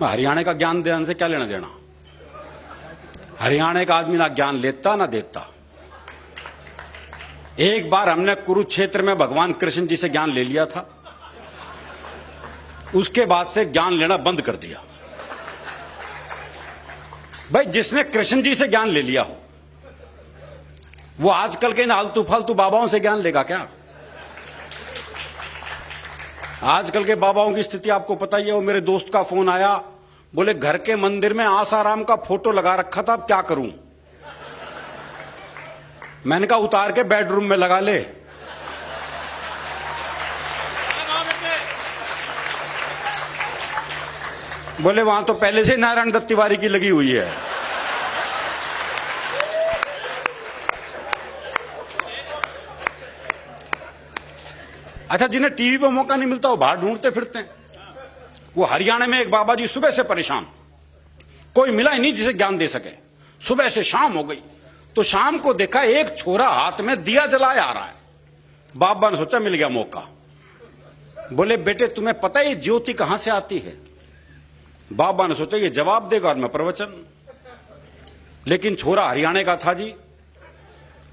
हरियाणा का ज्ञान देने से क्या लेना देना। हरियाणा का आदमी ना ज्ञान लेता ना देता। एक बार हमने कुरुक्षेत्र में भगवान कृष्ण जी से ज्ञान ले लिया था, उसके बाद से ज्ञान लेना बंद कर दिया। भाई जिसने कृष्ण जी से ज्ञान ले लिया हो वो आजकल के इन आलतू फालतू बाबाओं से ज्ञान लेगा क्या। आजकल के बाबाओं की स्थिति आपको पता ही है। वो मेरे दोस्त का फोन आया, बोले घर के मंदिर में आसाराम का फोटो लगा रखा था, अब क्या करूं। मैंने कहा उतार के बेडरूम में लगा ले। बोले वहां तो पहले से नारायण दत्त तिवारी की लगी हुई है। अच्छा, जिन्हें टीवी पे मौका नहीं मिलता वो बाहर ढूंढते फिरते हैं। वो हरियाणा में एक बाबा जी सुबह से परेशान, कोई मिला ही नहीं जिसे ज्ञान दे सके। सुबह से शाम हो गई तो शाम को देखा एक छोरा हाथ में दिया जलाए आ रहा है। बाबा ने सोचा मिल गया मौका। बोले बेटे तुम्हें पता है ये ज्योति कहां से आती है। बाबा ने सोचा ये जवाब देगा और मैं प्रवचन। लेकिन छोरा हरियाणा का था जी,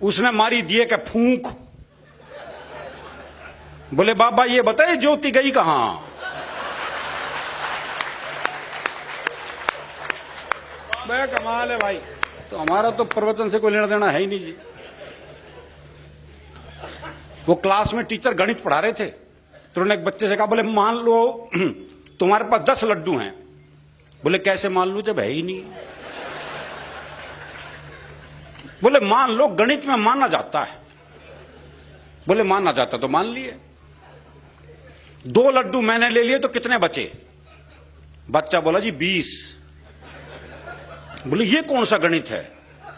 उसने मारी दिए के फूंक। बोले बाबा ये बताइए ज्योति गई कहां। बे कमाल है भाई। तो हमारा तो प्रवचन से कोई लेना देना है ही नहीं जी। वो क्लास में टीचर गणित पढ़ा रहे थे तो उन्होंने एक बच्चे से कहा, बोले मान लो तुम्हारे पास 10 लड्डू हैं। बोले कैसे मान लूं जब है ही नहीं। बोले मान लो, गणित में माना जाता है। बोले माना जाता तो मान लिए। 2 लड्डू मैंने ले लिए तो कितने बचे। बच्चा बोला जी 20। बोले ये कौन सा गणित है।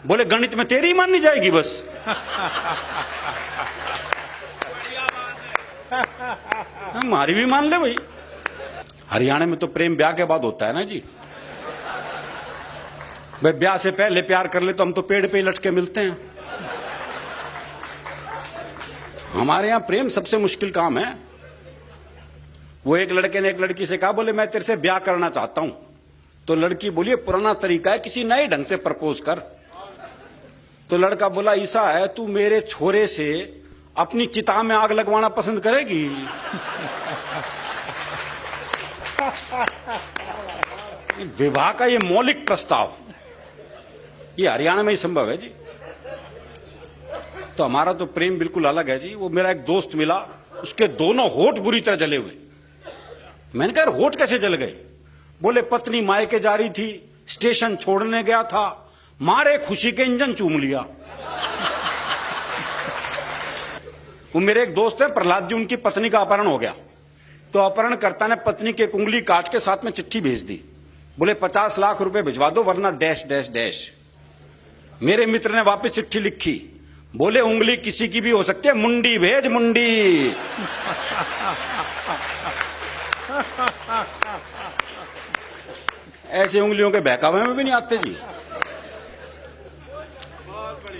बोले गणित में तेरी माननी जाएगी बस। हमारी भी मान ले भाई। हरियाणा में तो प्रेम ब्याह के बाद होता है ना जी। भाई ब्याह से पहले प्यार कर ले तो हम तो पेड़ पे ही लटके मिलते हैं। हमारे यहां प्रेम सबसे मुश्किल काम है। वो एक लड़के ने एक लड़की से कहा, बोले मैं तेरे से ब्याह करना चाहता हूं। तो लड़की बोली पुराना तरीका है, किसी नए ढंग से प्रपोज कर। तो लड़का बोला ऐसा है, तू मेरे छोरे से अपनी चिता में आग लगवाना पसंद करेगी। विवाह का ये मौलिक प्रस्ताव ये हरियाणा में ही संभव है जी। तो हमारा तो प्रेम बिल्कुल अलग है जी। वो मेरा एक दोस्त मिला, उसके दोनों होठ बुरी तरह जले हुए। मैंने कहा होठ कैसे जल गए। बोले पत्नी मायके जा रही थी, स्टेशन छोड़ने गया था, मारे खुशी के इंजन चूम लिया। वो मेरे एक दोस्त है प्रहलाद जी, उनकी पत्नी का अपहरण हो गया। तो अपहरणकर्ता ने पत्नी की उंगली काट के साथ में चिट्ठी भेज दी। बोले 50 लाख रुपए भिजवा दो वरना डैश डैश डैश। मेरे मित्र ने वापस चिट्ठी लिखी, बोले उंगली किसी की भी हो सकती है, मुंडी भेज मुंडी। ऐसे उंगलियों के बहकावे में भी नहीं आते जी।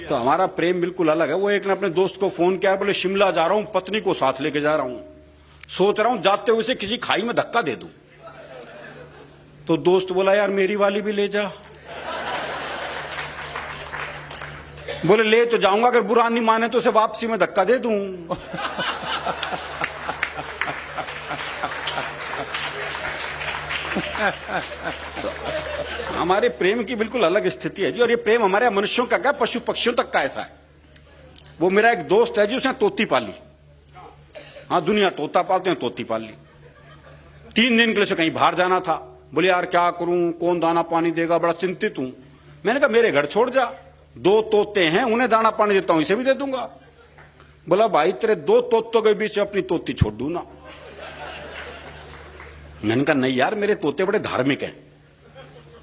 तो हमारा प्रेम बिल्कुल अलग है। वो एक ने अपने दोस्त को फोन किया, बोले शिमला जा रहा हूं, पत्नी को साथ लेके जा रहा हूं, सोच रहा हूं जाते हुए से किसी खाई में धक्का दे दूं। तो दोस्त बोला यार मेरी वाली भी ले जा। बोले ले तो जाऊंगा, अगर बुरा नहीं माने तो उसे वापसी में धक्का दे दूं। तो हमारे प्रेम की बिल्कुल अलग स्थिति है जी। और ये प्रेम हमारे मनुष्यों का क्या, पशु पक्षियों तक का ऐसा है। वो मेरा एक दोस्त है जी, उसने तोती पाली। हाँ दुनिया तोता पालते हैं, तोती पाल ली। 3 दिन के लिए कहीं बाहर जाना था। बोले यार क्या करूं, कौन दाना पानी देगा, बड़ा चिंतित हूं। मैंने कहा मेरे घर छोड़ जा, 2 तोते हैं, उन्हें दाना पानी देता हूं, इसे भी दे दूंगा। बोला भाई तेरे 2 तोतों के बीच अपनी तोती छोड़ दूं ना। मैंने कहा नहीं यार मेरे तोते बड़े धार्मिक हैं,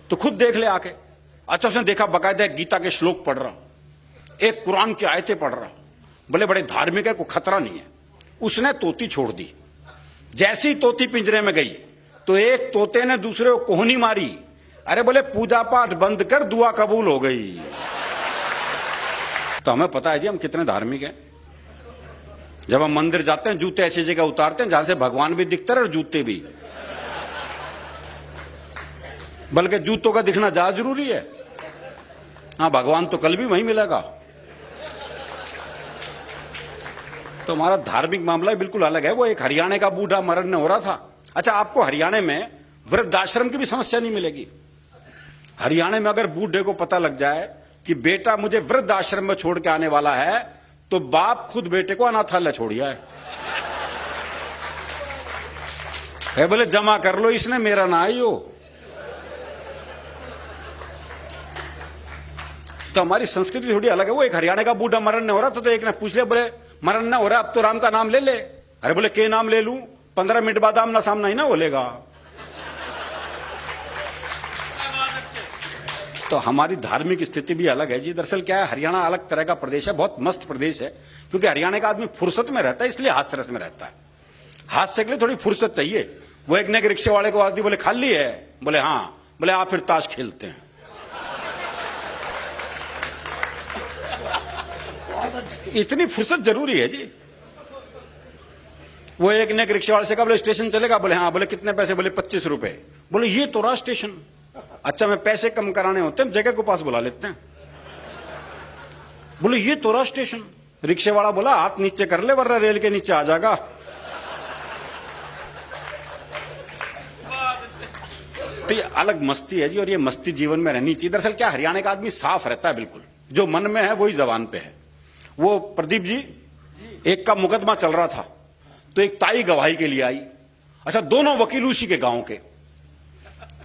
तो खुद देख ले आके। अच्छा उसने देखा बकायदा एक गीता के श्लोक पढ़ रहा, एक कुरान की आयतें पढ़ रहा। बोले बड़े धार्मिक है, कोई खतरा नहीं है। उसने तोती छोड़ दी। जैसी तोती पिंजरे में गई तो एक तोते ने दूसरे को कोहनी मारी। अरे बोले पूजा पाठ बंद कर, दुआ कबूल हो गई। तो हमें पता है जी हम कितने धार्मिक हैं। जब हम मंदिर जाते हैं जूते ऐसी जगह उतारते हैं जहां से भगवान भी दिखते रहे और जूते भी। बल्कि जूतों का दिखना ज्यादा जरूरी है। हाँ, भगवान तो कल भी वहीं मिलेगा। तो हमारा धार्मिक मामला बिल्कुल अलग है। वो एक हरियाणा का बूढ़ा मरण हो रहा था। अच्छा, आपको हरियाणा में वृद्धाश्रम की भी समस्या नहीं मिलेगी। हरियाणा में अगर बूढ़े को पता लग जाए कि बेटा मुझे वृद्धाश्रम में छोड़ के आने वाला है, तो बाप खुद बेटे को अनाथालय छोड़िया है बोले जमा कर लो, इसने मेरा ना आइयो। तो हमारी संस्कृति थोड़ी अलग है। वो एक हरियाणा का बूढ़ा मरण हो रहा था, तो एक ने पूछ लिया, बोले मरण ना हो रहा, अब तो राम का नाम ले ले। अरे बोले के नाम ले लूं? 15 मिनट बाद आमना सामना ही ना बोलेगा। तो हमारी धार्मिक स्थिति भी अलग है जी। दरअसल क्या है, हरियाणा अलग तरह का प्रदेश है, बहुत मस्त प्रदेश है, क्योंकि हरियाणा का आदमी फुर्सत में रहता है, इसलिए हास्य रस में रहता है। हास्य के लिए थोड़ी फुर्सत चाहिए। वो एक ने रिक्शे वाले को आदमी बोले खाली है? बोले हाँ। बोले आप फिर ताश खेलते हैं। इतनी फुर्सत जरूरी है जी। वो एक ने रिक्शे वाले से कहा, बोले स्टेशन चलेगा? बोले हाँ। बोले कितने पैसे? बोले 25 रुपए। बोले ये तो रहा स्टेशन। अच्छा, मैं पैसे कम कराने होते हैं, जगह को पास बुला लेते हैं। बोले ये तो रहा स्टेशन। रिक्शे वाला बोला हाथ नीचे कर ले वरना रेल के नीचे आ जाएगा। तो ये अलग मस्ती है जी, और ये मस्ती जीवन में रहनी चाहिए। दरअसल क्या, हरियाणा का आदमी साफ रहता है बिल्कुल, जो मन में है वही जबान पे है। वो प्रदीप जी, एक का मुकदमा चल रहा था, तो एक ताई गवाही के लिए आई। अच्छा, दोनों वकील उसी के गांव के।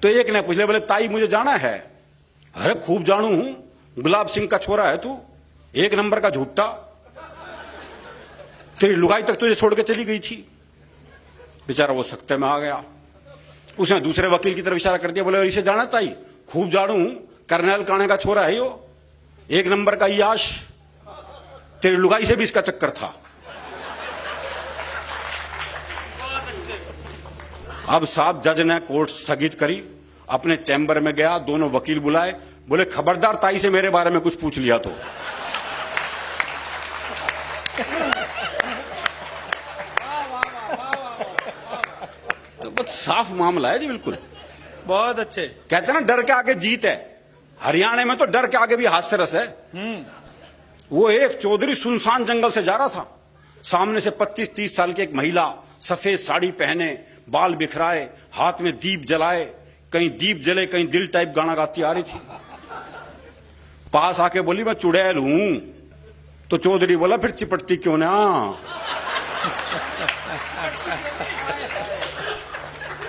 तो एक ने पूछ लिया, बोले ताई मुझे जाना है? अरे खूब जानू हूं, गुलाब सिंह का छोरा है तू, 1 नंबर का झूठा, तेरी लुगाई तक तुझे छोड़ के चली गई थी। बेचारा वो सख्ते में आ गया। उसने दूसरे वकील की तरफ इशारा कर दिया, बोले इसे जाना ताई? खूब जानू हूं, करनैल काणे का छोरा है यो, 1 नंबर का याश, तेरी लुगाई से भी इसका चक्कर था। अब साहब जज ने कोर्ट स्थगित करी, अपने चैम्बर में गया, दोनों वकील बुलाए, बोले खबरदार ताई से मेरे बारे में कुछ पूछ लिया तो बहुत साफ मामला है जी, बिल्कुल। बहुत अच्छे। कहते हैं ना, डर के आगे जीत है। हरियाणा में तो डर के आगे भी हास्य रस है। वो एक चौधरी सुनसान जंगल से जा रहा था, सामने से 25-30 साल की एक महिला, सफेद साड़ी पहने, बाल बिखराए, हाथ में दीप जलाए, कहीं दीप जले कहीं दिल टाइप गाना गाती आ रही थी। पास आके बोली मैं चुड़ैल हूं। तो चौधरी बोला फिर चिपटती क्यों ना?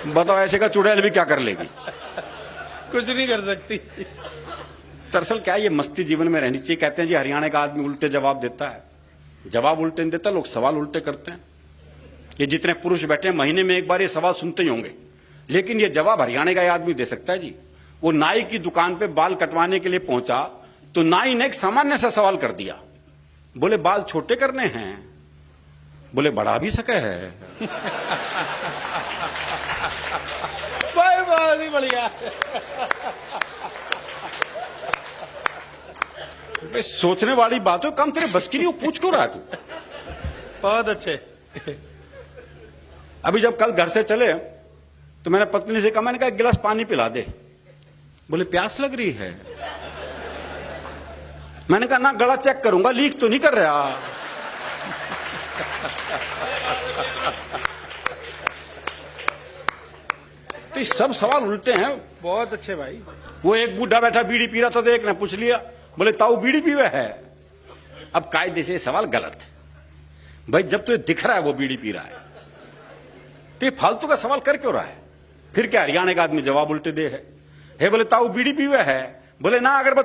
बताओ, ऐसे का चुड़ैल भी क्या कर लेगी? कुछ नहीं कर सकती। दरअसल क्या, ये मस्ती जीवन में रहनी चाहिए। कहते हैं जी हरियाणा का आदमी उल्टे जवाब देता है। जवाब उल्टे नहीं देता, लोग सवाल उल्टे करते हैं। ये जितने पुरुष बैठे हैं, महीने में एक बार ये सवाल सुनते ही होंगे, लेकिन ये जवाब हरियाणा का आदमी दे सकता है जी। वो नाई की दुकान पे बाल कटवाने के लिए पहुंचा, तो नाई ने एक सामान्य सा सवाल कर दिया, बोले बाल छोटे करने हैं? बोले बढ़ा भी सके है। बहुत ही बढ़िया। सोचने वाली बात हो, कम तेरे बस की नहीं, वो पूछ क्यों रहा तू? बहुत अच्छे। अभी जब कल घर से चले, तो मैंने पत्नी से कहा, मैंने कहा 1 गिलास पानी पिला दे। बोले प्यास लग रही है। मैंने कहा ना, गला चेक करूंगा, लीक तो नहीं कर रहा। तो ये सब सवाल उल्टे हैं। बहुत अच्छे भाई। वो एक बूढ़ा बैठा बीड़ी पी रहा था, तो एक ने पूछ लिया, बोले ताऊ बीड़ी पीवे है? अब कायदे से सवाल गलत है भाई, जब तुझे दिख रहा है वो बीड़ी पी रहा है, तो ये फालतू का सवाल कर क्यों रहा है? फिर क्या हरियाणा का आदमी जवाब उल्टे दे है। बोले ताऊ बीड़ी पीवे है? बोले ना, अगरबत्ती